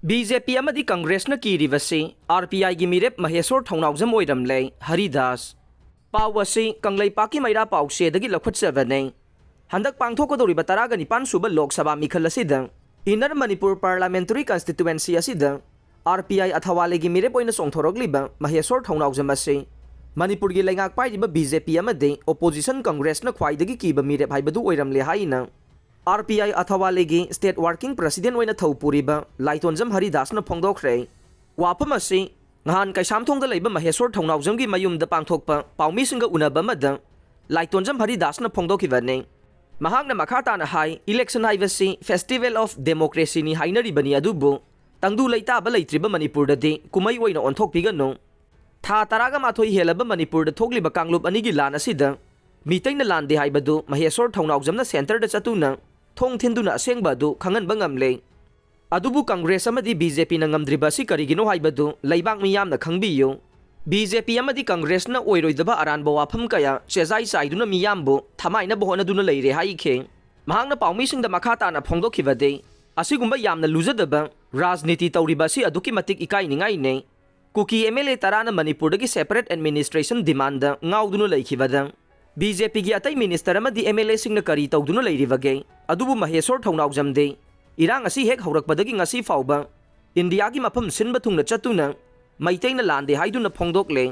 BJP अमदी कांग्रेसना कीरिबसी RPI की मिरेप महेश्वर थौनाउजम ओइरमले हरिदास पावसी कंगलैपाकी मैरा पाउसेदगी लखुटसबने हंदक पांगथोकदोरिबा 19 सुबा लोकसभा मिखल असिदा इनर मणिपुर पार्लियामेंटरी कॉन्स्टिट्यूएंसी असिदा आरपीआई अथवाले की मिरेप ओइना सोंथोरगलिबा महेश्वर थौनाउजम असे मणिपुर की लेंगाक पाइरिबा बीजेपी अमदे ओपोजिशन कांग्रेसना ख्वाइदगी कीबा मिरेप हाइबदु ओइरमले हाइना आरपीआई अथवाले की स्टेट वर्किंग प्रेसिडेंट ओइना थौपुरिबा लाइतोंजम हरिदासना फोंदोखरे वाफम असे नहान कैसामथोंगदा लेबा महेश्वर थौनाउजम की मयुमदा पांगथोकपा पाउमीसिंगा उनबा मदा लाइतोंजम हरिदासना फोंदोखिबने महांगना मखाताना हाई इलेक्शन हाइबसी फेस्टिवल ऑफ डेमोक्रेसी नि हाइनरिबनी अदुबु तंगदु लैताबा लैत्रिबा मणिपुरददि कुमै ओइना ओंथोकपिगनो था तरागा माथोई हेलबा मणिपुरदा थोकलिबा कांगलुप अनिगी लान असिदा मीतैना लानदे हाइबदु महेश्वर थौनाउजमना सेंटरदा चतुना थोंग थिंदुना असेंगबा अदु खंगनबा ngamले अदुबु कांग्रेस अमदी बीजेपी ना ngamद्रिबा सि करिगिनो हाइबदु लैबाक मियामना खंगबियो बीजेपी अमदी कांग्रेस ना ओइरोइदबा अरानबा वाफम कया चेजाई साइदुना मियामबु थमाइना बहोनदुना लैरे हाइखे महांगना पाउमीसिंगदा मखाताना फोंदोखिबदे असिगुंबा यामना लुजदबा राजनीति तौरिबा सि अदुकी मतिक इकाइनिंगाइने कुकी एमएलए तराना मणिपुरदगी सेपरेट एडमिनिस्ट्रेशन डिमांड ngauduna लैखिबदा बीजेपी की अतई मिनिस्टर अमदी एमएलए सिंगना करी तौदुना लैरिबगे अदुबु महेश्वर थौनाउजमदे इरांग असि हेक हौरकपदगी ngasi फाउबा इंडिया की मफम सिनबा थुंगना चतुना मैतैना लांदे हाइदुना फोंदोकले